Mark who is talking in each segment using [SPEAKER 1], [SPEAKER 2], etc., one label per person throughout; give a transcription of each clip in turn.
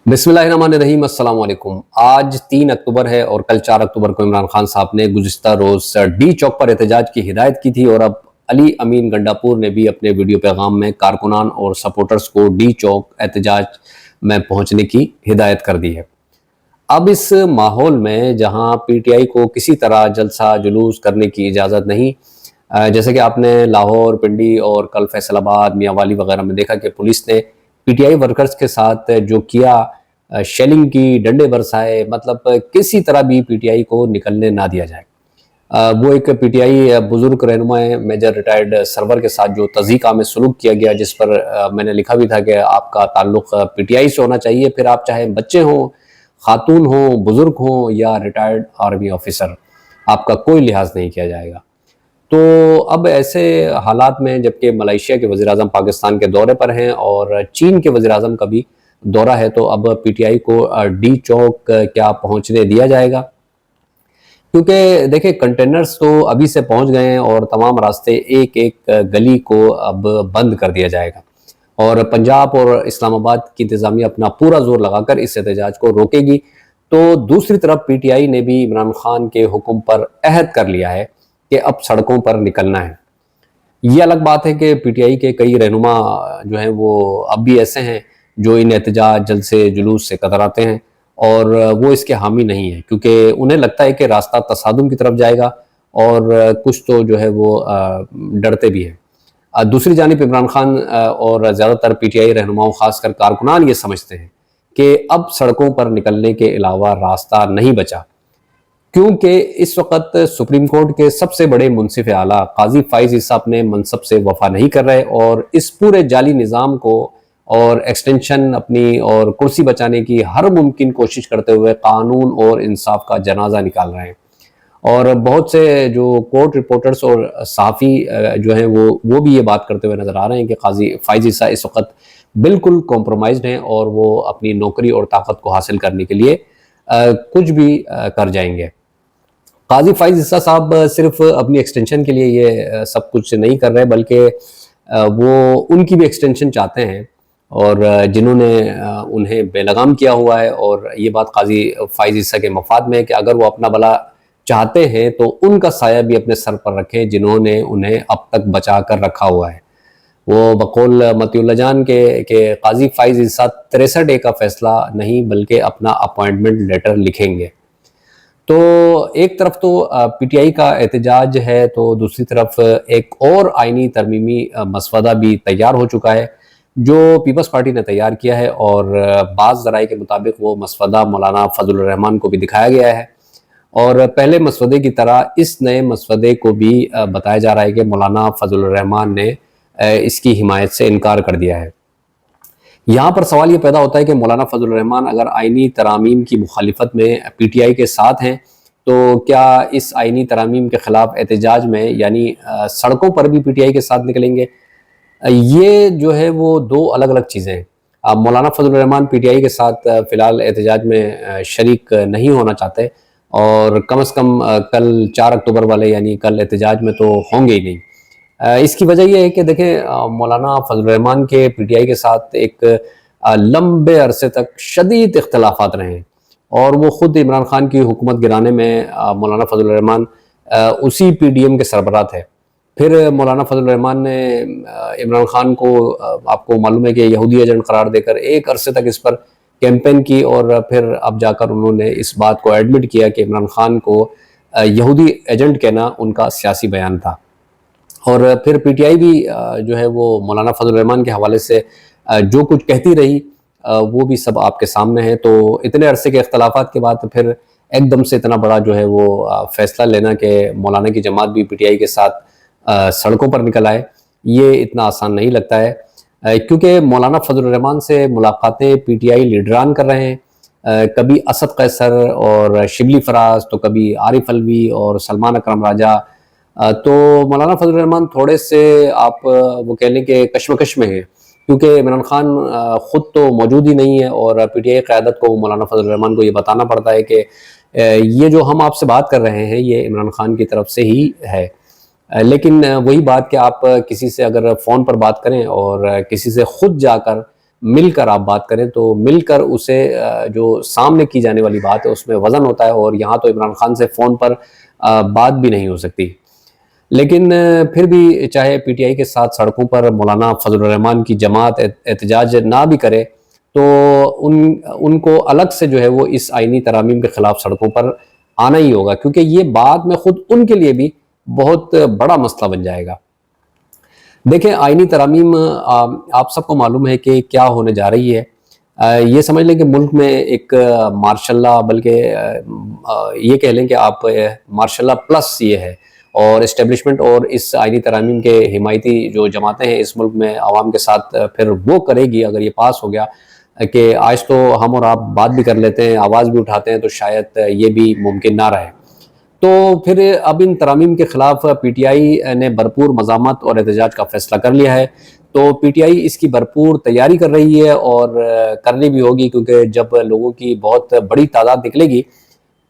[SPEAKER 1] बिस्मिल्लाहिर्रहमानिर्रहीम, अस्सलाम वालेकुम। आज 3 अक्टूबर है और कल 4 अक्टूबर को इमरान खान साहब ने गुज़िश्ता रोज़ डी चौक पर एहतजाज की हिदायत की थी और अब अली अमीन गंडापुर ने भी अपने वीडियो पैगाम में कारकुनान और सपोर्टर्स को डी चौक एहतजाज में पहुंचने की हिदायत कर दी है। अब इस माहौल में जहां पीटीआई को किसी तरह जलसा जुलूस करने की इजाज़त नहीं, जैसे कि आपने लाहौर, पिंडी और कल फैसलाबाद, मियांवाली वगैरह में देखा कि पुलिस ने पीटीआई वर्कर्स के साथ जो किया, शेलिंग की, डंडे बरसाए, मतलब किसी तरह भी पीटीआई को निकलने ना दिया जाए। वो एक पीटीआई बुजुर्ग रहनुमा मेजर रिटायर्ड सरवर के साथ जो तज़ीक़ा में सलूक किया गया, जिस पर मैंने लिखा भी था कि आपका ताल्लुक़ पीटीआई से होना चाहिए, फिर आप चाहे बच्चे हों, खातून हों, बुजुर्ग हों या रिटायर्ड आर्मी ऑफिसर, आपका कोई लिहाज नहीं किया जाएगा। तो अब ऐसे हालात में जबकि मलेशिया के वज़ीर-ए-आज़म पाकिस्तान के दौरे पर हैं और चीन के वज़ीर-ए-आज़म का भी दौरा है, तो अब पीटीआई को डी चौक क्या पहुंचने दिया जाएगा? क्योंकि देखिए, कंटेनर्स तो अभी से पहुंच गए हैं और तमाम रास्ते एक एक गली को अब बंद कर दिया जाएगा और पंजाब और इस्लामाबाद की इंतज़ामिया अपना पूरा जोर लगाकर इस एहतजाज को रोकेगी। तो दूसरी तरफ पीटीआई ने भी इमरान खान के हुक्म पर अहद कर लिया है कि अब सड़कों पर निकलना है। ये अलग बात है कि पीटीआई के कई रहनुमा जो हैं वो अब भी ऐसे हैं जो इन एहतजाज, जलसे, जुलूस से कतराते हैं और वो इसके हामी नहीं है, क्योंकि उन्हें लगता है कि रास्ता तसादुम की तरफ जाएगा और कुछ तो जो है वो डरते भी हैं। दूसरी जानिब इमरान खान और ज़्यादातर पीटीआई रहनुमाओं, खासकर कारकुनान, ये समझते हैं कि अब सड़कों पर निकलने के अलावा रास्ता नहीं बचा, क्योंकि इस वक्त सुप्रीम कोर्ट के सबसे बड़े मुंसिफ आला काजी फाइज ईसा अपने मनसब से वफा नहीं कर रहे और इस पूरे जाली निज़ाम को और एक्सटेंशन अपनी और कुर्सी बचाने की हर मुमकिन कोशिश करते हुए कानून और इंसाफ का जनाजा निकाल रहे हैं। और बहुत से जो कोर्ट रिपोर्टर्स और सहाफ़ी जो हैं वो भी ये बात करते हुए नज़र आ रहे हैं कि काजी फाइज ईसा इस वक्त बिल्कुल कॉम्प्रोमाइज़्ड हैं और वो अपनी नौकरी और ताकत को हासिल करने के लिए कुछ भी कर जाएंगे। काजी फाइज ईसा साहब सिर्फ अपनी एक्सटेंशन के लिए ये सब कुछ नहीं कर रहे, बल्कि वो उनकी भी एक्सटेंशन चाहते हैं और जिन्होंने उन्हें बेलगाम किया हुआ है। और ये बात काजी फाइज ईसा के मफाद में है कि अगर वो अपना भला चाहते हैं तो उनका साया भी अपने सर पर रखें, जिन्होंने उन्हें अब तक बचा कर रखा हुआ है। वो बकौल मतीउल्लाह जान के काजी फाइज ईसा 63 डे का फैसला नहीं बल्कि अपना अपॉइंटमेंट लेटर लिखेंगे। तो एक तरफ तो पीटीआई का एहतजाज है, तो दूसरी तरफ एक और आईनी तरमीमी मसवदा भी तैयार हो चुका है जो पीपल्स पार्टी ने तैयार किया है और बाज़ ज़राए के मुताबिक वो मसवदा मौलाना फजलुर रहमान को भी दिखाया गया है और पहले मसवदे की तरह इस नए मसवदे को भी बताया जा रहा है कि मौलाना फजलुर रहमान ने इसकी हिमायत से इनकार कर दिया है। यहाँ पर सवाल ये पैदा होता है कि मौलाना फजलुर रहमान अगर आइनी तरामीम की मुखालिफत में पीटीआई के साथ हैं, तो क्या इस आइनी तरामीम के ख़िलाफ़ एहतजाज में यानी सड़कों पर भी पीटीआई के साथ निकलेंगे? ये जो है वो दो अलग अलग चीज़ें हैं। मौलाना फजलुर रहमान पीटीआई के साथ फ़िलहाल एहतजाज में शरीक नहीं होना चाहते और कम से कम कल 4 अक्टूबर वाले यानी कल एहतजाज में तो होंगे ही नहीं। इसकी वजह यह है कि देखें, मौलाना फजलुर रहमान के पीटीआई के साथ एक लंबे अरसे तक शदीद इख्तलाफात रहे हैं और वो ख़ुद इमरान खान की हुकूमत गिराने में मौलाना फजलुर रहमान उसी पीडीएम के सरबराह थे। फिर मौलाना फजलुर रहमान ने इमरान खान को आपको मालूम है कि यहूदी एजेंट करार देकर एक अरसे तक इस पर कैंपेन की और फिर अब जाकर उन्होंने इस बात को एडमिट किया कि इमरान खान को यहूदी एजेंट कहना उनका सियासी बयान था। और फिर पीटीआई भी जो है वो मौलाना फजलुर रहमान के हवाले से जो कुछ कहती रही वो भी सब आपके सामने है। तो इतने अरसे के इख्तलाफात के बाद फिर एकदम से इतना बड़ा जो है वो फैसला लेना कि मौलाना की जमात भी पीटीआई के साथ सड़कों पर निकल आए, ये इतना आसान नहीं लगता है, क्योंकि मौलाना फजलुर रहमान से मुलाकातें पीटीआई लीडरान कर रहे हैं। कभी असद कैसर और शिबली फराज, तो कभी आरिफ अलवी और सलमान अकरम राजा। तो मौलाना फजलुर रहमान थोड़े से आप वो कह लें कि कश्मकश में है, क्योंकि इमरान खान ख़ुद तो मौजूद ही नहीं है और पीटीआई क़यादत को मौलाना फजलुर रहमान को ये बताना पड़ता है कि ये जो हम आपसे बात कर रहे हैं ये इमरान खान की तरफ से ही है। लेकिन वही बात कि आप किसी से अगर फ़ोन पर बात करें और किसी से ख़ुद जाकर مل کر آپ بات کریں تو مل کر اسے جو سامنے کی جانے والی بات ہے اس میں وزن ہوتا ہے، اور یہاں تو عمران خان سے فون پر بات بھی نہیں ہو سکتی۔ لیکن پھر بھی چاہے پی ٹی آئی کے ساتھ سڑکوں پر مولانا فضل الرحمان کی جماعت احتجاج نہ بھی کرے تو ان کو الگ سے جو ہے وہ اس آئینی ترامیم کے خلاف سڑکوں پر آنا ہی ہوگا، کیونکہ یہ بعد میں خود ان کے لیے بھی بہت بڑا مسئلہ بن جائے گا۔ دیکھیں آئینی ترامیم آپ سب کو معلوم ہے کہ کیا ہونے جا رہی ہے۔ یہ سمجھ لیں کہ ملک میں ایک ماشاء اللہ، بلکہ یہ کہہ لیں کہ آپ ماشاء اللہ پلس یہ ہے، اور اسٹیبلشمنٹ اور اس آئینی ترامیم کے حمایتی جو جماعتیں ہیں اس ملک میں عوام کے ساتھ پھر وہ کرے گی اگر یہ پاس ہو گیا کہ آج تو ہم اور آپ بات بھی کر لیتے ہیں، آواز بھی اٹھاتے ہیں، تو شاید یہ بھی ممکن نہ رہے۔ تو پھر اب ان ترامیم کے خلاف پی ٹی آئی نے بھرپور مزاحمت اور احتجاج کا فیصلہ کر لیا ہے۔ تو پی ٹی آئی اس کی بھرپور تیاری کر رہی ہے، اور کرنی بھی ہوگی، کیونکہ جب لوگوں کی بہت بڑی تعداد نکلے گی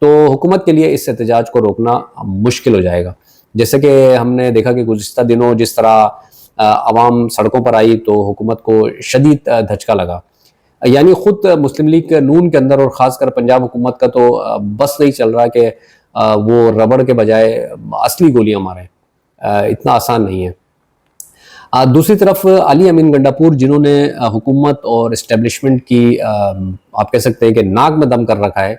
[SPEAKER 1] تو حکومت کے لیے اس احتجاج کو روکنا مشکل ہو جائے گا۔ جیسے کہ ہم نے دیکھا کہ گزشتہ دنوں جس طرح عوام سڑکوں پر آئی تو حکومت کو شدید دھچکا لگا، یعنی خود مسلم لیگ نون کے اندر اور خاص کر پنجاب حکومت کا تو بس نہیں چل رہا کہ وہ ربڑ کے بجائے اصلی گولیاں ماریں، اتنا آسان نہیں ہے۔ دوسری طرف علی امین گنڈاپور جنہوں نے حکومت اور اسٹیبلشمنٹ کی آپ کہہ سکتے ہیں کہ ناک میں دم کر رکھا ہے،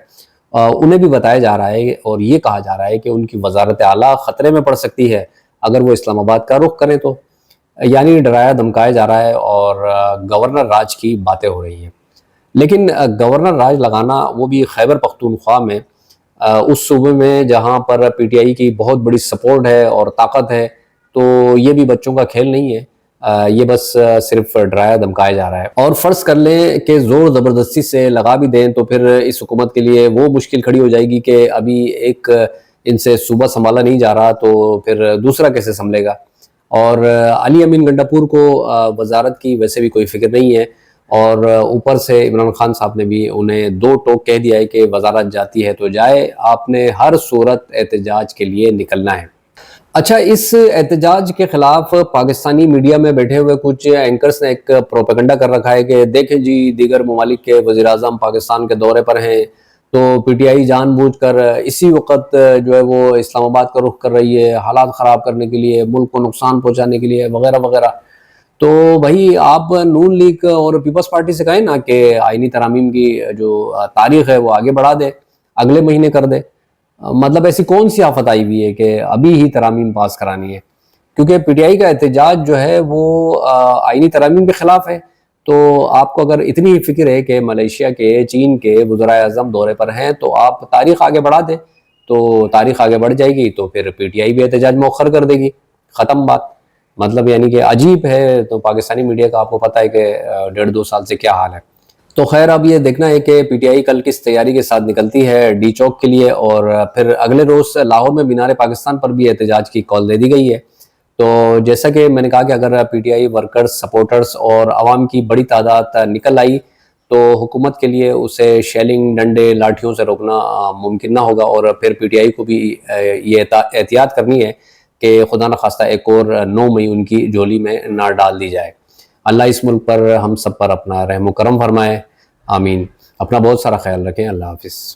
[SPEAKER 1] انہیں بھی بتایا جا رہا ہے اور یہ کہا جا رہا ہے کہ ان کی وزارت اعلیٰ خطرے میں پڑ سکتی ہے اگر وہ اسلام آباد کا رخ کریں تو، یعنی ڈرایا دھمکایا جا رہا ہے اور گورنر راج کی باتیں ہو رہی ہیں۔ لیکن گورنر راج لگانا وہ بھی خیبر پختونخوا میں، اس صوبے میں جہاں پر پی ٹی آئی کی بہت بڑی سپورٹ ہے اور طاقت ہے، تو یہ بھی بچوں کا کھیل نہیں ہے، یہ بس صرف ڈرایا دھمکایا جا رہا ہے۔ اور فرض کر لیں کہ زور زبردستی سے لگا بھی دیں تو پھر اس حکومت کے لیے وہ مشکل کھڑی ہو جائے گی کہ ابھی ایک ان سے صوبہ سنبھالا نہیں جا رہا تو پھر دوسرا کیسے سنبھلے گا۔ اور علی امین گنڈاپور کو وزارت کی ویسے بھی کوئی فکر نہیں ہے، اور اوپر سے عمران خان صاحب نے بھی انہیں دو ٹوک کہہ دیا ہے کہ وزارت جاتی ہے تو جائے، آپ نے ہر صورت احتجاج کے لیے نکلنا ہے۔ اچھا، اس احتجاج کے خلاف پاکستانی میڈیا میں بیٹھے ہوئے کچھ اینکرز نے ایک پروپیگنڈا کر رکھا ہے کہ دیکھیں جی دیگر ممالک کے وزیر اعظم پاکستان کے دورے پر ہیں تو پی ٹی آئی جان بوجھ کر اسی وقت جو ہے وہ اسلام آباد کا رخ کر رہی ہے، حالات خراب کرنے کے لیے، ملک کو نقصان پہنچانے کے لیے وغیرہ وغیرہ۔ تو بھائی آپ نون لیگ اور پیپلز پارٹی سے کہیں نا کہ آئینی ترامیم کی جو تاریخ ہے وہ آگے بڑھا دے، اگلے مہینے کر دے۔ مطلب ایسی کون سی آفت آئی ہوئی ہے کہ ابھی ہی ترامیم پاس کرانی ہے؟ کیونکہ پی ٹی آئی کا احتجاج جو ہے وہ آئینی ترامیم کے خلاف ہے۔ تو آپ کو اگر اتنی ہی فکر ہے کہ ملیشیا کے، چین کے وزرائے اعظم دورے پر ہیں تو آپ تاریخ آگے بڑھا دیں، تو تاریخ آگے بڑھ جائے گی تو پھر پی ٹی آئی بھی احتجاج مؤخر کر دے گی، ختم بات۔ مطلب یعنی کہ عجیب ہے۔ تو پاکستانی میڈیا کا آپ کو پتہ ہے کہ 1.5-2 سال سے کیا حال ہے۔ تو خیر اب یہ دیکھنا ہے کہ پی ٹی آئی کل کس تیاری کے ساتھ نکلتی ہے ڈی چوک کے لیے، اور پھر اگلے روز لاہور میں مینار پاکستان پر بھی احتجاج کی کال دے دی گئی ہے۔ تو جیسا کہ میں نے کہا کہ اگر P T I workers, supporters اور عوام کی بڑی تعداد نکل آئی تو حکومت کے لیے اسے شیلنگ، ڈنڈے، لاٹھیوں سے روکنا ممکن نہ ہوگا، اور پھر پی ٹی آئی کو بھی یہ احتیاط کرنی ہے کہ خدا نخواستہ ایک اور 9 مئی ان کی جھولی میں نہ ڈال دی جائے۔ اللہ اس ملک پر ہم سب پر اپنا رحم و کرم فرمائے، آمین۔ اپنا بہت سارا خیال رکھیں، اللہ حافظ۔